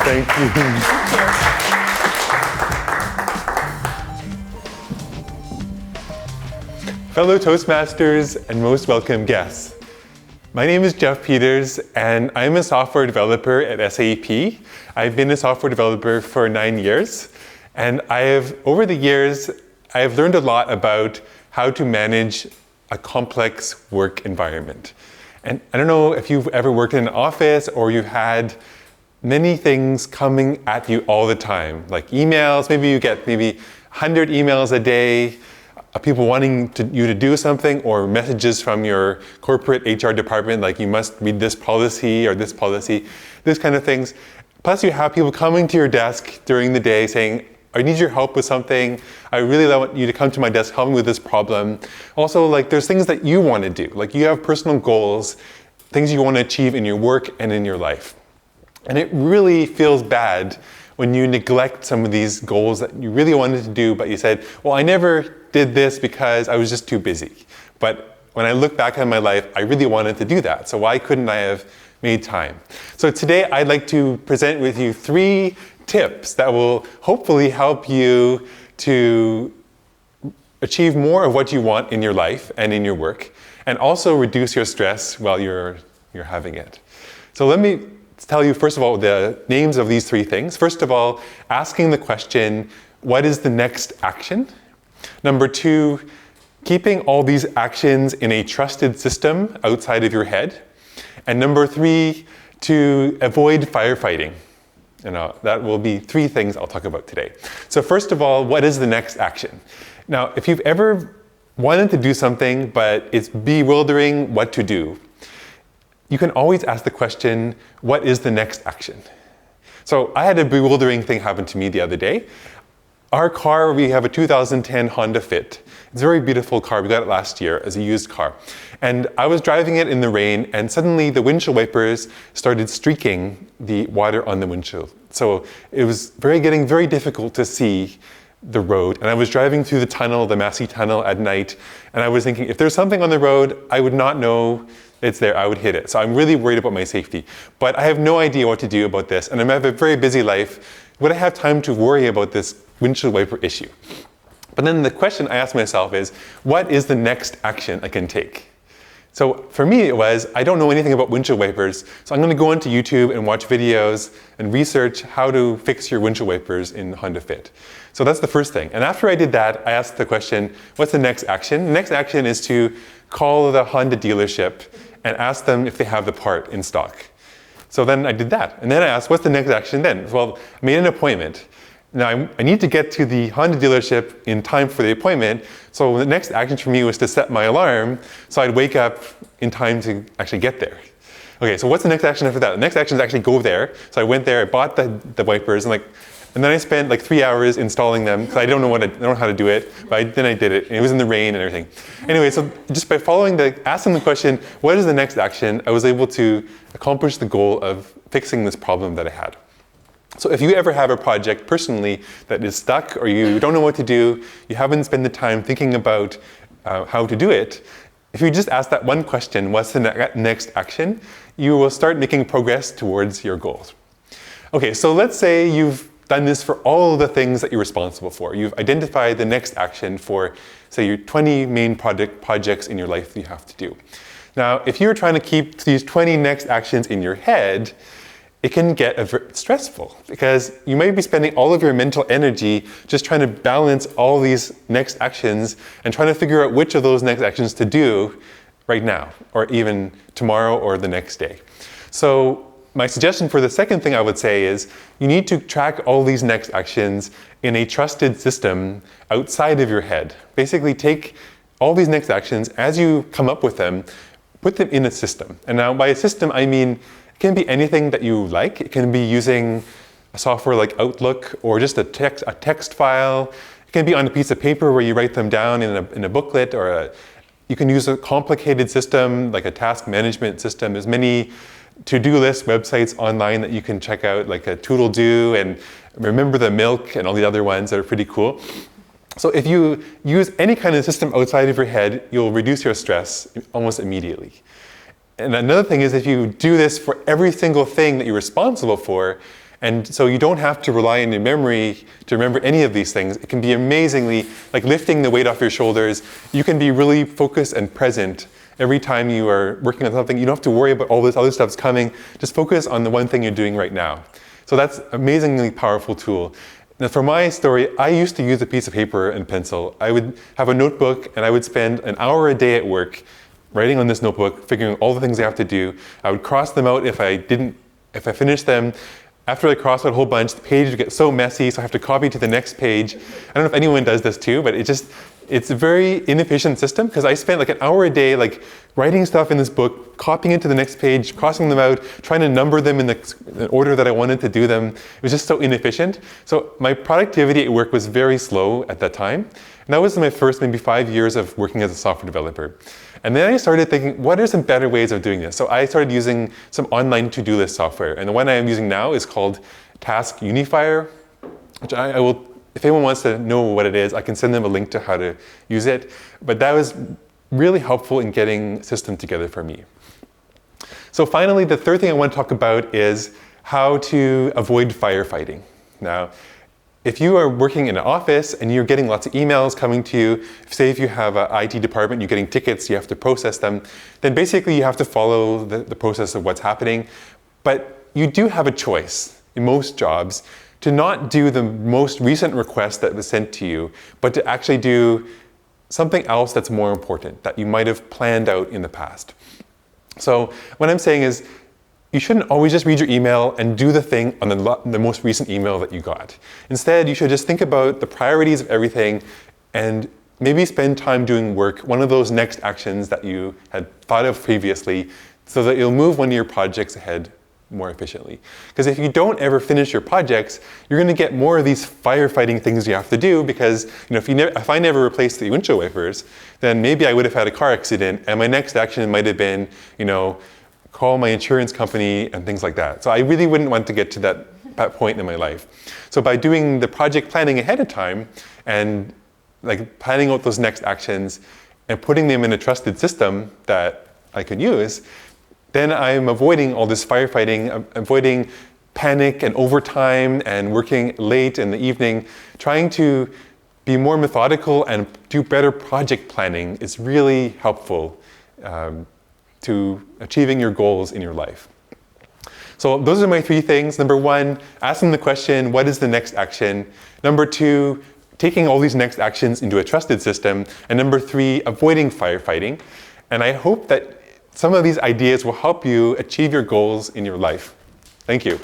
Thank you. Thank you. Fellow Toastmasters and most welcome guests. My name is Jeff Peters and I'm a software developer at SAP. I've been a software developer for 9 years and over the years, I've learned a lot about how to manage a complex work environment. And I don't know if you've ever worked in an office or you've had many things coming at you all the time, like emails. Maybe you get 100 emails a day, people wanting you to do something, or messages from your corporate HR department, like you must read this policy or this policy, this kind of things. Plus you have people coming to your desk during the day saying, I need your help with something. I really want you to come to my desk, help me with this problem. Also, like there's things that you want to do. Like you have personal goals, things you want to achieve in your work and in your life. And it really feels bad when you neglect some of these goals that you really wanted to do, but you said, well, I never did this because I was just too busy. But when I look back on my life, I really wanted to do that. So why couldn't I have made time? So today I'd like to present with you 3 tips that will hopefully help you to achieve more of what you want in your life and in your work, and also reduce your stress while you're having it. So let me tell you, first of all, the names of these 3 things. First of all, asking the question, what is the next action? Number 2, keeping all these actions in a trusted system outside of your head. And number 3, to avoid firefighting. That will be 3 things I'll talk about today. So first of all, what is the next action? Now, if you've ever wanted to do something, but it's bewildering what to do, you can always ask the question, what is the next action? So I had a bewildering thing happen to me the other day. Our car, we have a 2010 Honda Fit. It's a very beautiful car. We got it last year as a used car. And I was driving it in the rain, and suddenly the windshield wipers started streaking the water on the windshield. So it was getting very difficult to see the road. And I was driving through the tunnel, the Massey Tunnel at night, and I was thinking, if there's something on the road, I would not know it's there, I would hit it. So I'm really worried about my safety. But I have no idea what to do about this, and I have a very busy life. Would I have time to worry about this windshield wiper issue? But then the question I asked myself is, what is the next action I can take? So for me it was, I don't know anything about windshield wipers, so I'm going to go onto YouTube and watch videos and research how to fix your windshield wipers in Honda Fit. So that's the first thing. And after I did that, I asked the question, what's the next action? The next action is to call the Honda dealership and ask them if they have the part in stock. So then I did that. And then I asked, what's the next action then? Well, I made an appointment. Now I need to get to the Honda dealership in time for the appointment. So the next action for me was to set my alarm so I'd wake up in time to actually get there. Okay, so what's the next action after that? The next action is actually go there. So I went there, I bought the wipers, and then I spent like 3 hours installing them because I don't know how to do it, but then I did it, and it was in the rain and everything. Anyway, so just by asking the question, what is the next action, I was able to accomplish the goal of fixing this problem that I had. So if you ever have a project personally that is stuck, or you don't know what to do, you haven't spent the time thinking about how to do it, if you just ask that one question, what's the next action, you will start making progress towards your goals. Okay, so let's say you've done this for all the things that you're responsible for. You've identified the next action for, say, your 20 main projects in your life that you have to do. Now, if you're trying to keep these 20 next actions in your head, it can get stressful because you might be spending all of your mental energy just trying to balance all these next actions and trying to figure out which of those next actions to do right now, or even tomorrow or the next day. So my suggestion for the second thing I would say is you need to track all these next actions in a trusted system outside of your head. Basically take all these next actions as you come up with them, put them in a system. And now by a system I mean it can be anything that you like. It can be using a software like Outlook or just a text file. It can be on a piece of paper where you write them down in a booklet, or you can use a complicated system like a task management system. There's many to-do list websites online that you can check out, like a Toodle-Do and Remember the Milk and all the other ones that are pretty cool. So if you use any kind of system outside of your head, you'll reduce your stress almost immediately. And another thing is if you do this for every single thing that you're responsible for, And so you don't have to rely on your memory to remember any of these things. It can be amazingly, like lifting the weight off your shoulders. You can be really focused and present every time you are working on something. You don't have to worry about all this other stuff's coming. Just focus on the one thing you're doing right now. So that's an amazingly powerful tool. Now for my story, I used to use a piece of paper and pencil. I would have a notebook and I would spend an hour a day at work writing on this notebook, figuring all the things I have to do. I would cross them out if I finished them. After I cross out a whole bunch, the page would get so messy, so I have to copy to the next page. I don't know if anyone does this too, but it's a very inefficient system because I spent like an hour a day like writing stuff in this book, copying it to the next page, crossing them out, trying to number them in the order that I wanted to do them. It was just so inefficient. So my productivity at work was very slow at that time. And that was my first maybe 5 years of working as a software developer. And then I started thinking, what are some better ways of doing this? So I started using some online to-do list software. And the one I am using now is called Task Unifier, which I will, if anyone wants to know what it is, I can send them a link to how to use it. But that was really helpful in getting a system together for me. So finally, the third thing I want to talk about is how to avoid firefighting. Now, if you are working in an office and you're getting lots of emails coming to you, say if you have an IT department, you're getting tickets, you have to process them, then basically you have to follow the process of what's happening. But you do have a choice in most jobs to not do the most recent request that was sent to you, but to actually do something else that's more important that you might have planned out in the past. So what I'm saying is, you shouldn't always just read your email and do the thing on the most recent email that you got. Instead, you should just think about the priorities of everything and maybe spend time doing work, one of those next actions that you had thought of previously, so that you'll move one of your projects ahead more efficiently. Because if you don't ever finish your projects, you're going to get more of these firefighting things you have to do because if I never replaced the windshield wipers, then maybe I would have had a car accident and my next action might have been, call my insurance company and things like that. So I really wouldn't want to get to that point in my life. So by doing the project planning ahead of time and like planning out those next actions and putting them in a trusted system that I can use, then I'm avoiding all this firefighting, avoiding panic and overtime and working late in the evening. Trying to be more methodical and do better project planning is really helpful to achieving your goals in your life. So those are my 3 things. Number 1, asking the question, what is the next action? Number 2, taking all these next actions into a trusted system. And number 3, avoiding firefighting. And I hope that some of these ideas will help you achieve your goals in your life. Thank you.